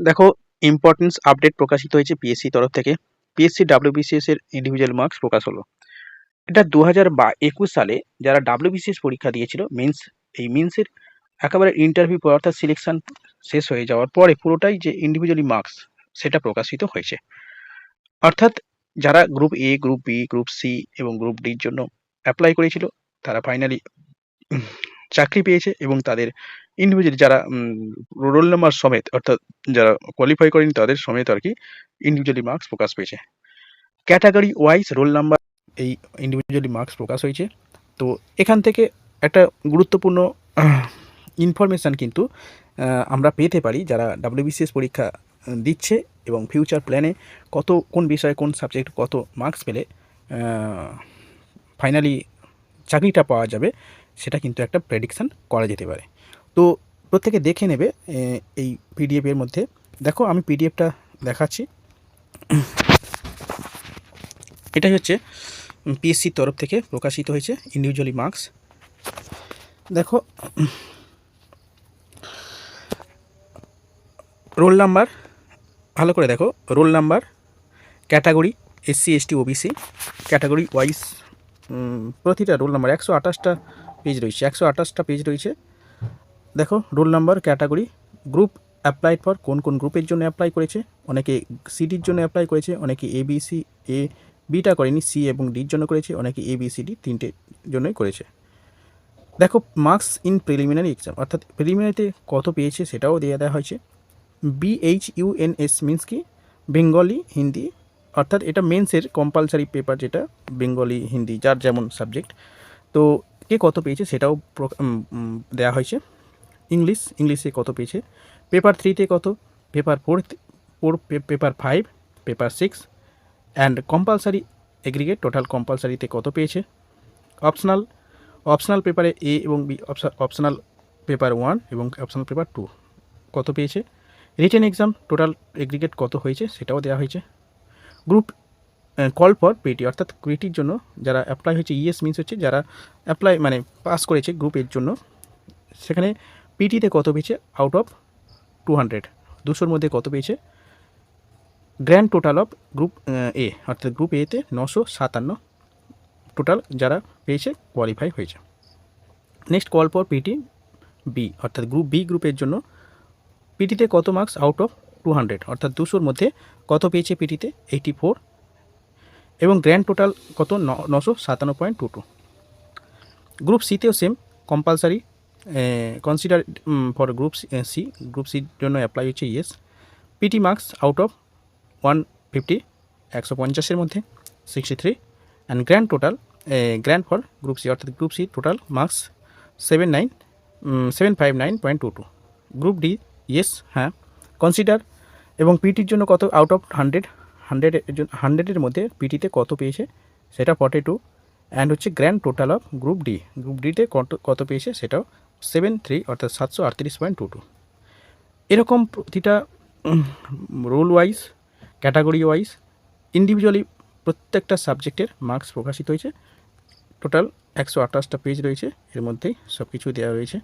দেখো, importance update প্রকাশিত হয়েছে পিএসসি তরফ থেকে। পিএসসি ডাব্লিউবিসিএস এর ইন্ডিভিজুয়াল মার্কস প্রকাশ হলো। এটা 2021 সালে যারা ডাব্লিউবিসিএস পরীক্ষা দিয়েছিল মেন্স, এই মেন্সের একেবারে ইন্টারভিউ পর অর্থাৎ সিলেকশন শেষ হয়ে যাওয়ার পরে পুরোটাই যে ইন্ডিভিজুয়ালি মার্কস সেটা প্রকাশিত হয়েছে। অর্থাৎ যারা group A, group B, group C এবং গ্রুপ ডির জন্য অ্যাপ্লাই করেছিল তারা ফাইনালি চাকরি পেয়েছে এবং তাদের ইন্ডিভিজুয়ালি যারা রোল নাম্বার সমেত অর্থাৎ যারা কোয়ালিফাই করেনি তাদের সমেত আর কি ইন্ডিভিজুয়ালি মার্কস প্রকাশ পেয়েছে। ক্যাটাগরি ওয়াইজ রোল নাম্বার এই ইন্ডিভিজুয়ালি মার্কস প্রকাশ হয়েছে। তো এখান থেকে একটা গুরুত্বপূর্ণ ইনফরমেশান কিন্তু আমরা পেতে পারি যারা ডাব্লিউবিসিএস পরীক্ষা দিচ্ছে এবং ফিউচার প্ল্যানে কোন বিষয়ে কোন সাবজেক্ট কত মার্কস পেলে ফাইনালি চাকরিটা পাওয়া যাবে, সেটা কিন্তু একটা প্রেডিকশান করা যেতে পারে। তো প্রত্যেকে দেখে নেবে এই পিডিএফের মধ্যে। দেখো, আমি পিডিএফটা দেখাচ্ছি। এটাই হচ্ছে পিএসসির তরফ থেকে প্রকাশিত হয়েছে ইন্ডিভিজুয়ালি মার্কস। দেখো, রোল নাম্বার ভালো করে দেখো। Roll number, category SC ST OBC, category wise প্রতিটা রোল নাম্বার 128টা পেজ রয়েছে, 128টা পেজ রয়েছে। দেখো, roll number, category, group applied for কোন কোন গ্রুপের জন্য অ্যাপ্লাই করেছে, অনেকে সিডির জন্য অ্যাপ্লাই করেছে, অনেকে এবিসি এ বিটা করেনি, সি এবং ডির জন্য করেছে, অনেকে এবিসিডি তিনটে জন্যই করেছে। দেখো, মার্কস ইন প্রিলিমিনারি এক্সাম অর্থাৎ প্রিলিমিনারিতে কত পেয়েছে সেটাও দেওয়া হয়েছে। BHUNS মিন্স কি বেঙ্গলি হিন্দি, অর্থাৎ এটা মেন্সের কম্পালসারি পেপার, যেটা বেঙ্গলি হিন্দি যার যেমন সাবজেক্ট। তো কে কত পেয়েছে সেটাও দেওয়া হয়েছে। ইংলিশে কত পেয়েছে, পেপার 3তে কত, paper 4, paper 5, paper 6 and compulsory aggregate total কম্পালসারিতে কত পেয়েছে। অপশনাল পেপারে এ এবং বি, অপশনাল পেপার 1 এবং অপশনাল পেপার 2 কত পেয়েছে। রিটেন এক্সাম টোটাল এগ্রিগেট কত হয়েছে সেটাও দেওয়া হয়েছে। গ্রুপ কল ফর পিটি অর্থাৎ কুইটির জন্য যারা অ্যাপ্লাই হয়েছে, ইএস মিন্স হচ্ছে যারা অ্যাপ্লাই মানে পাস করেছে গ্রুপের জন্য, সেখানে পিটিতে কত পেয়েছে আউট অফ 200, 200-র মধ্যে কত পেয়েছে। Grand total of group A অর্থাৎ গ্রুপ এতে 957 টোটাল যারা পেয়েছে কোয়ালিফাই হয়েছে। Next call for PT B অর্থাৎ গ্রুপ বি গ্রুপের জন্য পিটিতে কত মার্কস আউট অফ 200 অর্থাৎ 200-র মধ্যে কত পেয়েছে পিটিতে 84 এবং গ্র্যান্ড টোটাল কত 957.22। গ্রুপ সিতেও same compulsory consider for group C, group সির জন্য অ্যাপ্লাই হচ্ছে yes. PT marks out of 150, 150-এর মধ্যে 63 and grand total grand for group C অর্থাৎ group C total marks 759.22। Group D yes হ্যাঁ কনসিডার এবং পিটির জন্য কত আউট অফ 100-এর মধ্যে পিটিতে কত পেয়েছে সেটা 42 অ্যান্ড হচ্ছে গ্র্যান্ড টোটাল অফ গ্রুপ ডিতে কত পেয়েছে সেটাও 73 অর্থাৎ 738.22। এরকম প্রতিটা roll wise, category wise, individually প্রত্যেকটা সাবজেক্টের মার্কস প্রকাশিত হয়েছে। টোটাল 128টা পেজ রয়েছে, এর মধ্যেই সব কিছু দেওয়া হয়েছে।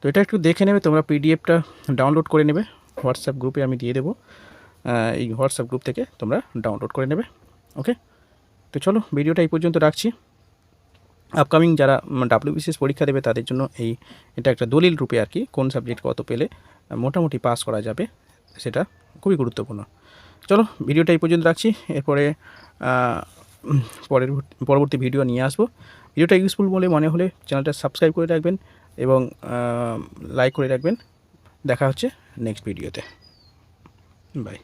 তো এটা একটু দেখে নেবে তোমরা, পিডিএফটা ডাউনলোড করে নেবে, হোয়াটসঅ্যাপ গ্রুপে আমি দিয়ে দেবো, এই হোয়াটসঅ্যাপ গ্রুপ থেকে তোমরা ডাউনলোড করে নেবে। ওকে, তো চলো ভিডিওটা এই পর্যন্ত রাখছি। আপকামিং যারা ডাব্লিউবিসিএস পরীক্ষা দেবে তাদের জন্য এটা একটা দলিল রূপে আর কি, কোন সাবজেক্ট কত পেলে মোটামুটি পাস করা যাবে সেটা খুবই গুরুত্বপূর্ণ। চলো ভিডিওটা এই পর্যন্ত রাখছি, এরপরে পরবর্তী ভিডিও নিয়ে আসবো। ভিডিওটা ইউজফুল বলে মনে হলে চ্যানেলটা সাবস্ক্রাইব করে রাখবেন এবং লাইক করে রাখবেন। দেখা হচ্ছে নেক্সট ভিডিওতে। বাই।